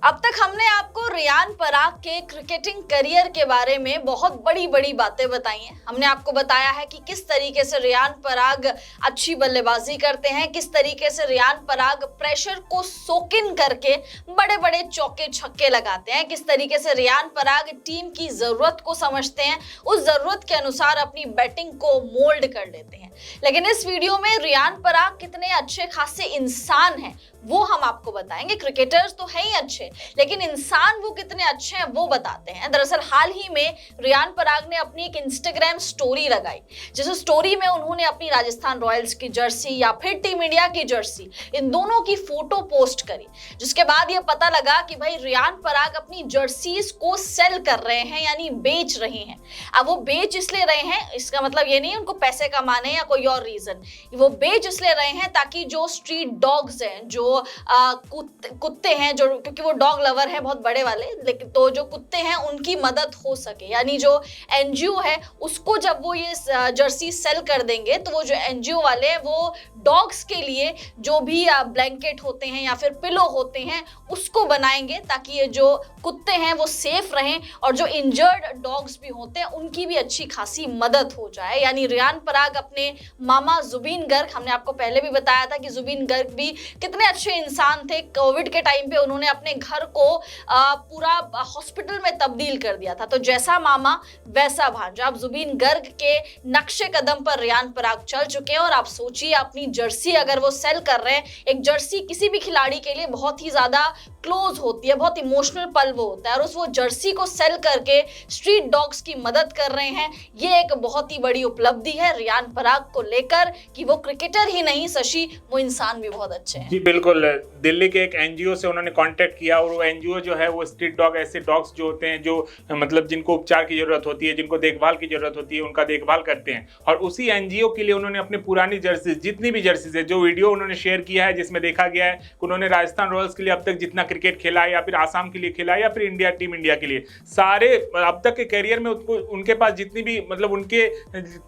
अब तक हमने आपको रियान पराग के क्रिकेटिंग करियर के बारे में बहुत बड़ी बड़ी बातें बताई हैं। हमने आपको बताया है कि किस तरीके से रियान पराग अच्छी बल्लेबाजी करते हैं, किस तरीके से रियान पराग प्रेशर को सोक इन करके बड़े बड़े चौके छक्के लगाते हैं, किस तरीके से रियान पराग टीम की जरूरत को समझते हैं, उस जरूरत के अनुसार अपनी बैटिंग को मोल्ड कर लेते हैं। लेकिन इस वीडियो में रियान पराग कितने अच्छे खासे इंसान हैं वो हम आपको बताएंगे। क्रिकेटर्स तो है ही अच्छे, लेकिन इंसान वो कितने अच्छे हैं वो बताते हैं। दरअसल हाल ही में रियान पराग ने अपनी एक इंस्टाग्राम स्टोरी लगाई, जिस स्टोरी में उन्होंने अपनी राजस्थान रॉयल्स की जर्सी या फिर टीम इंडिया की जर्सी, इन दोनों की फोटो पोस्ट करी, जिसके बाद ये पता लगा कि भाई रियान पराग अपनी जर्सीज को सेल कर रहे हैं, यानी बेच रहे हैं। अब वो बेच इसलिए रहे हैं, इसका मतलब ये नहीं उनको पैसे कमाने या कोई और रीजन, वो बेच इसलिए रहे हैं ताकि जो स्ट्रीट डॉग्स हैं, जो कुत्ते हैं, जो क्योंकि वो डॉग लवर है बहुत बड़े वाले, लेकिन तो जो कुत्ते हैं उनकी मदद हो सके। यानी जो एनजीओ है उसको जब वो ये जर्सी सेल कर देंगे तो वो जो एनजीओ वाले हैं वो डॉग्स के लिए जो भी ब्लैंकेट होते हैं या फिर पिलो होते हैं उसको बनाएंगे, ताकि ये जो कुत्ते हैं वो सेफ रहें और जो इंजर्ड डॉग्स भी होते हैं उनकी भी अच्छी खासी मदद हो जाए। यानी रियान पराग अपने मामा जुबीन गर्ग, हमने आपको पहले भी बताया था कि जुबीन गर्ग भी कितने अच्छे इंसान थे। कोविड के टाइम पे उन्होंने अपने घर को पूरा हॉस्पिटल में तब्दील कर दिया था। तो जैसा मामा वैसा भांजा। अब जुबीन गर्ग के नक्शे कदम पर रियान पराग चल चुके हैं और आप सोचिए अपनी जर्सी अगर वो सेल कर रहे हैं, एक जर्सी किसी भी खिलाड़ी के लिए बहुत ही ज्यादा क्लोज होती है, बहुत इमोशनल पल वो होता है, और उस वो जर्सी को सेल करके स्ट्रीट डॉग्स की मदद कर रहे हैं। ये एक बहुत ही बड़ी उपलब्धि है रियान पराग को लेकर कि वो क्रिकेटर ही नहीं शशि, वो इंसान भी बहुत अच्छे हैं। जी बिल्कुल, दिल्ली के एक एनजीओ से उन्होंने कांटेक्ट किया और वो एनजीओ जो है वो स्ट्रीट डॉग, ऐसे डॉग्स जो होते हैं जो मतलब जिनको उपचार की जरूरत होती है, जिनको देखभाल की जरूरत होती है, उनका देखभाल करते हैं। और उसी एनजीओ के लिए उन्होंने अपनी पुरानी जर्सी, जितनी भी जर्सीज है, जो वीडियो उन्होंने शेयर किया है जिसमें देखा गया है कि उन्होंने राजस्थान रॉयल्स के लिए अब तक जितना क्रिकेट खेला है या फिर आसाम के लिए खेला है या फिर टीम इंडिया के लिए, सारे अब तक के करियर में उनके पास जितनी भी मतलब उनके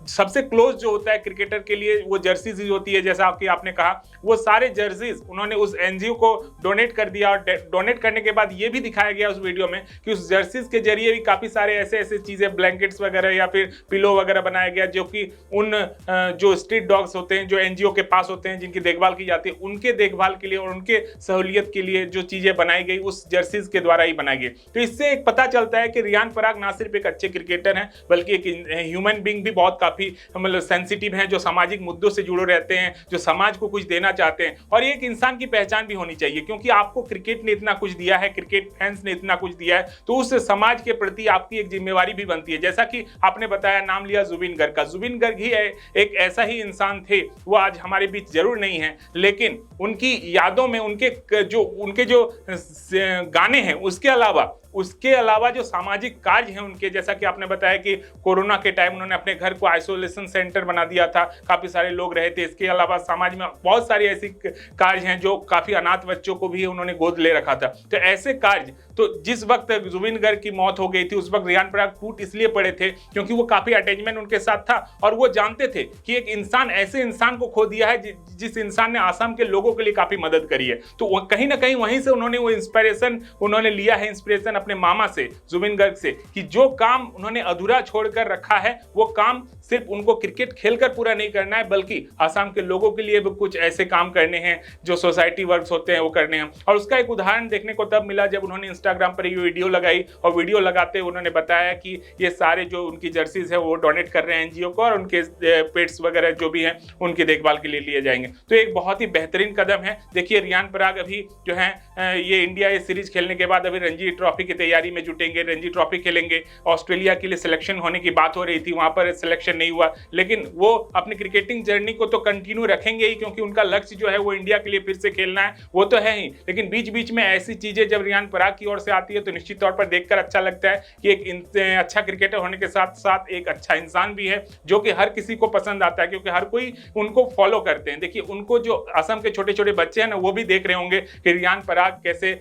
सबसे क्लोज जो होता है क्रिकेटर के लिए वो जर्सीज होती है, जैसा आपने कहा, वो सारे जर्सीज उन्होंने उस एनजीओ को डोनेट कर दिया। और डोनेट करने के बाद ये भी दिखाया गया उस वीडियो में कि उस जर्सीज के जरिए भी काफी सारे ऐसे चीजें, ब्लैंकेट्स वगैरह या फिर पिलो वगैरह बनाया गया, जो कि उन जो स्ट्रीट डॉग्स होते हैं, जो एनजीओ के पास होते हैं, जिनकी देखभाल की जाती है, उनके देखभाल के लिए और उनके सहूलियत के लिए जो चीजें बनाई गई उस जर्सीज के द्वारा ही बनाई गई। तो इससे एक पता चलता है कि रियान पराग ना सिर्फ एक अच्छे क्रिकेटर हैं बल्कि एक ह्यूमन बीइंग भी बहुत काफी मतलब सेंसिटिव हैं, जो सामाजिक मुद्दों से जुड़े रहते हैं, जो समाज को कुछ देना चाहते हैं। और एक इंसान की पहचान भी होनी चाहिए, क्योंकि आपको क्रिकेट ने इतना कुछ दिया है, क्रिकेट फैंस ने इतना कुछ दिया है, तो उस समाज के प्रति आपकी एक जिम्मेवारी भी बनती है। जैसा कि आपने बताया, नाम लिया जुबीन गर्ग का, जुबीन गर्ग ही एक ऐसा ही इंसान थे। वो आज हमारे बीच जरूर नहीं है, लेकिन उनकी यादों में उनके जो गाने हैं उसके अलावा जो सामाजिक कार्य हैं उनके, जैसा कि आपने बताया कि कोरोना के टाइम उन्होंने अपने घर को आइसोलेशन सेंटर बना दिया था, काफी सारे लोग रहे थे। इसके अलावा समाज में बहुत सारे ऐसे कार्य हैं, जो काफी अनाथ बच्चों को भी उन्होंने गोद ले रखा था। तो ऐसे कार्य, तो जिस वक्त जुबीन गर्ग की मौत हो गई थी उस वक्त रियान पराग टूट इसलिए पड़े थे क्योंकि वो काफी अटैचमेंट उनके साथ था और वो जानते थे कि एक इंसान, ऐसे इंसान को खो दिया है जिस इंसान ने आसाम के लोगों के लिए काफी मदद करी है। तो कहीं ना कहीं वहीं से उन्होंने वो इंस्पिरेशन लिया है, इंस्पिरेशन अपने मामा से, जुबीन गर्ग से, कि जो काम उन्होंने अधूरा छोड़कर रखा है वो काम सिर्फ उनको क्रिकेट खेलकर पूरा नहीं करना है, बल्कि आसाम के लोगों के लिए भी कुछ ऐसे काम करने हैं जो सोसाइटी वर्क्स होते हैं वो करने हैं। और उसका एक उदाहरण देखने को तब मिला जब उन्होंने इंस्टाग्राम पर ये वीडियो लगाई, और वीडियो लगाते उन्होंने बताया कि ये सारे जो उनकी जर्सीज है वो डोनेट कर रहे हैं एनजीओ को, और उनके पेट्स वगैरह जो भी हैं उनकी देखभाल के लिए लिए जाएंगे। तो एक बहुत ही बेहतरीन कदम है। देखिए, रियान पराग अभी जो है ये इंडिया ये सीरीज खेलने के बाद अभी रणजी ट्रॉफी की तैयारी में जुटेंगे, रणजी ट्रॉफी खेलेंगे। ऑस्ट्रेलिया के लिए सिलेक्शन होने की बात हो रही थी, वहां पर सिलेक्शन नहीं हुआ, लेकिन वो अपनी क्रिकेटिंग जर्नी को तो कंटिन्यू रखेंगे ही, क्योंकि उनका लक्ष्य जो है वो इंडिया के लिए फिर से खेलना है, वो तो है ही। लेकिन बीच बीच में ऐसी चीजें जब रियान पराग की ओर से आती है तो निश्चित तौर पर देखकर अच्छा लगता है कि एक अच्छा क्रिकेटर होने के साथ साथ एक अच्छा इंसान भी है, जो कि हर किसी को पसंद आता है, क्योंकि हर कोई उनको फॉलो करते हैं। देखिए, उनको जो असम के छोटे छोटे बच्चे हैं ना, वो भी देख रहे होंगे कि रियान पराग कैसे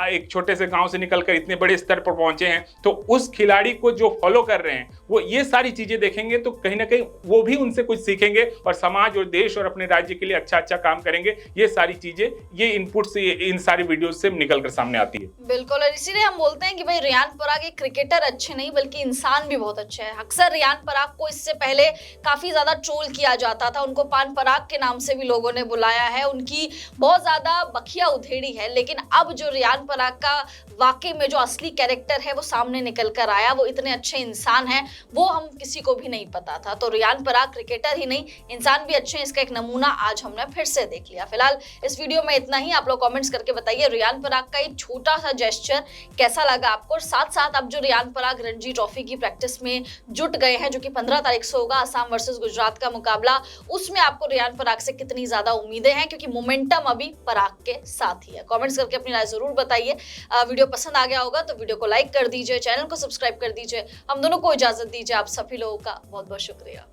एक छोटे से गांव से निकलकर इतने बड़े स्तर पर पहुंचे हैं, तो उस खिलाड़ी को जो फॉलो कर रहे हैं वो ये सारी चीजें देखेंगे तो कहीं ना कहीं वो भी उनसे कुछ सीखेंगे और समाज और देश और अपने राज्य के लिए अच्छा अच्छा काम करेंगे। ये सारी चीजें, ये इनपुट्स इन सारी वीडियोस से निकलकर सामने आती है। बिल्कुल, और इसीलिए हम बोलते हैं कि भाई रियान पराग एक क्रिकेटर अच्छे नहीं बल्कि इंसान भी बहुत अच्छे हैं। अक्सर रियान पराग को इससे पहले काफी ज्यादा ट्रोल किया जाता था, उनको पान पराग के नाम से भी लोगों ने बुलाया है, उनकी बहुत ज्यादा बखिया उधेड़ी है। लेकिन अब जो रियान पराग का वाकई में जो असली कैरेक्टर है वो सामने निकल कर आया, वो इतने अच्छे इंसान हैं, वो हम किसी को भी नहीं पता था। तो रियान पराग क्रिकेटर ही नहीं, इंसान भी अच्छे हैं, इसका एक नमूना आज हमने फिर से देख लिया। फिलहाल इस वीडियो में इतना ही। आप लोग कमेंट्स करके बताइए रियान पराग का एक छोटा सा जेस्चर कैसा लगा आपको, और साथ साथ अब जो रियान पराग रणजी ट्रॉफी की प्रैक्टिस में जुट गए हैं, जो कि 15 तारीख से होगा, असम वर्सेस गुजरात का मुकाबला, उसमें आपको रियान पराग से कितनी ज्यादा उम्मीदें हैं, क्योंकि मोमेंटम अभी पराग के साथ ही है। कमेंट्स करके अपनी राय जरूर बताइए। वीडियो पसंद आ गया होगा तो वीडियो को लाइक कर दीजिए, चैनल को सब्सक्राइब कर दीजिए। हम दोनों को इजाजत दीजिए। आप सभी लोगों का बहुत बहुत शुक्रिया।